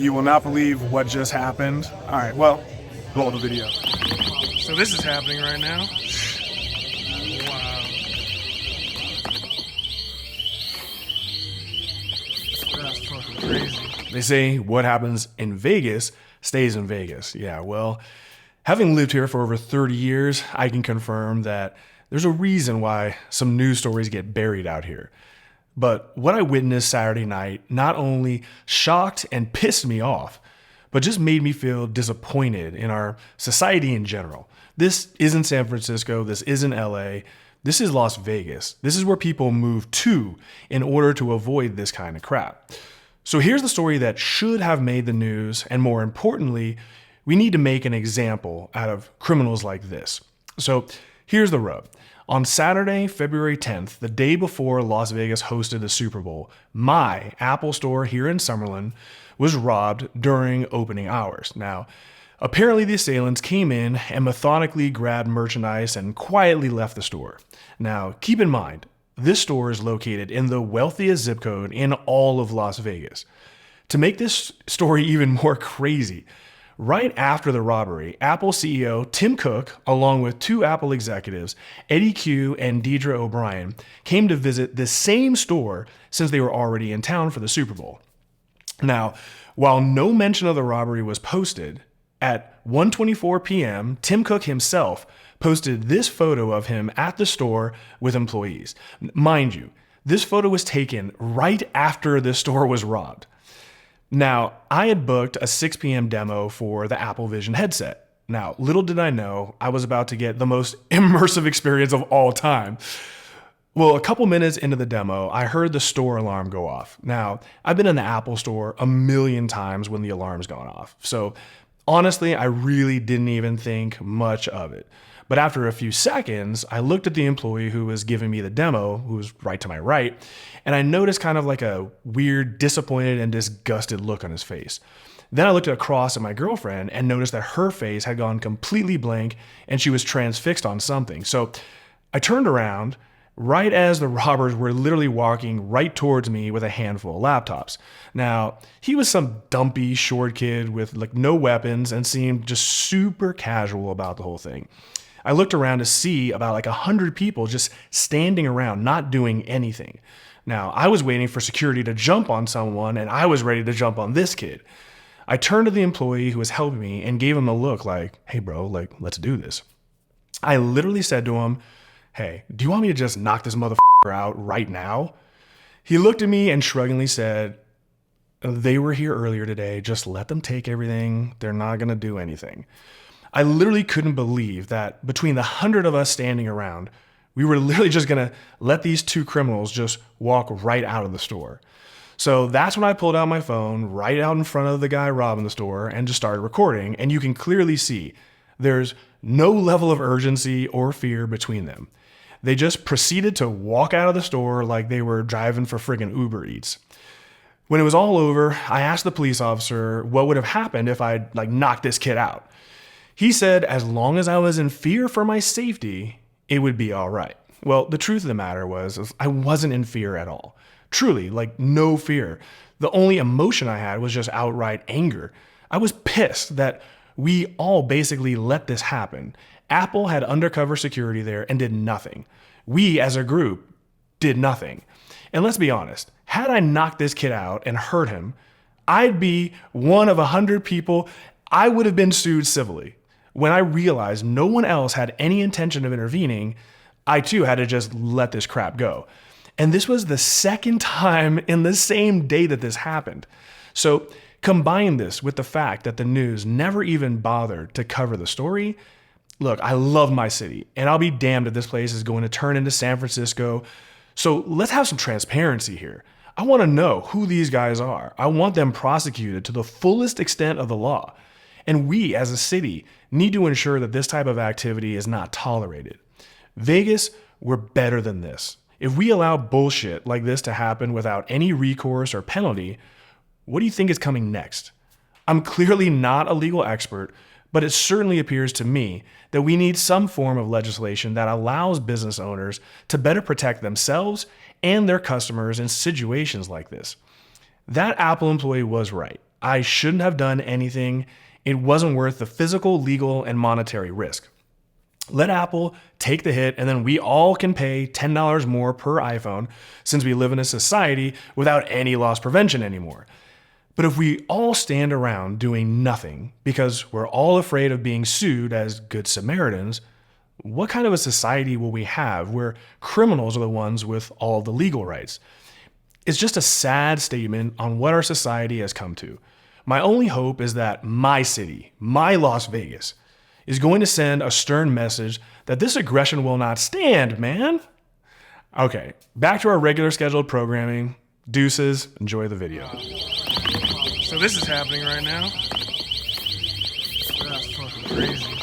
You will not believe what just happened. All right, well, roll the video. So this is happening right now. Wow. That's fucking crazy. They say what happens in Vegas stays in Vegas. Yeah, well, having lived here for over 30 years, I can confirm that there's a reason why some news stories get buried out here. But what I witnessed Saturday night not only shocked and pissed me off, but just made me feel disappointed in our society in general. This isn't San Francisco. This isn't LA. This is Las Vegas. This is where people move to in order to avoid this kind of crap. So here's the story that should have made the news, and more importantly, we need to make an example out of criminals like this. So here's the rub. On Saturday, February 10th, the day before Las Vegas hosted the Super Bowl, my Apple store here in Summerlin was robbed during opening hours. Now, apparently the assailants came in and methodically grabbed merchandise and quietly left the store. Now, keep in mind, this store is located in the wealthiest zip code in all of Las Vegas. To make this story even more crazy, right after the robbery, Apple CEO Tim Cook, along with two Apple executives, Eddie Q and Deidre O'Brien, came to visit the same store since they were already in town for the Super Bowl. Now, while no mention of the robbery was posted, at 1:24 p.m., Tim Cook himself posted this photo of him at the store with employees. Mind you, this photo was taken right after the store was robbed. Now, I had booked a 6 p.m. demo for the Apple Vision headset. Now, little did I know I was about to get the most immersive experience of all time. Well, a couple minutes into the demo, I heard the store alarm go off. Now, I've been in the Apple store a million times when the alarm's gone off. So honestly, I really didn't even think much of it. But after a few seconds, I looked at the employee who was giving me the demo, who was right to my right, and I noticed kind of like a weird, disappointed and disgusted look on his face. Then I looked across at my girlfriend and noticed that her face had gone completely blank and she was transfixed on something. So I turned around right as the robbers were literally walking right towards me with a handful of laptops. Now, he was some dumpy, short kid with like no weapons and seemed just super casual about the whole thing. I looked around to see about like 100 people just standing around, not doing anything. Now, I was waiting for security to jump on someone, and I was ready to jump on this kid. I turned to the employee who was helping me and gave him a look like, hey bro, like, let's do this. I literally said to him, hey, do you want me to just knock this motherfucker out right now? He looked at me and shruggingly said, they were here earlier today, just let them take everything, they're not gonna do anything. I literally couldn't believe that between the 100 of us standing around, we were literally just gonna let these two criminals just walk right out of the store. So that's when I pulled out my phone right out in front of the guy robbing the store and just started recording. And you can clearly see there's no level of urgency or fear between them. They just proceeded to walk out of the store like they were driving for friggin' Uber Eats. When it was all over, I asked the police officer what would have happened if I'd like knocked this kid out. He said as long as I was in fear for my safety, it would be all right. Well, the truth of the matter was I wasn't in fear at all. Truly, like no fear. The only emotion I had was just outright anger. I was pissed that we all basically let this happen. Apple had undercover security there and did nothing. We as a group did nothing. And let's be honest, had I knocked this kid out and hurt him, I'd be one of 100 people. I would have been sued civilly. When I realized no one else had any intention of intervening, I too had to just let this crap go. And this was the second time in the same day that this happened. So combine this with the fact that the news never even bothered to cover the story. Look, I love my city, and I'll be damned if this place is going to turn into San Francisco. So let's have some transparency here. I want to know who these guys are. I want them prosecuted to the fullest extent of the law. And we, as a city, need to ensure that this type of activity is not tolerated. Vegas, we're better than this. If we allow bullshit like this to happen without any recourse or penalty, what do you think is coming next? I'm clearly not a legal expert, but it certainly appears to me that we need some form of legislation that allows business owners to better protect themselves and their customers in situations like this. That Apple employee was right. I shouldn't have done anything. It wasn't worth the physical, legal, and monetary risk. Let Apple take the hit, and then we all can pay $10 more per iPhone since we live in a society without any loss prevention anymore. But if we all stand around doing nothing because we're all afraid of being sued as good Samaritans, what kind of a society will we have where criminals are the ones with all the legal rights? It's just a sad statement on what our society has come to. My only hope is that my city, my Las Vegas, is going to send a stern message that this aggression will not stand, man. Okay, back to our regular scheduled programming. Deuces, enjoy the video. So this is happening right now. That's fucking crazy.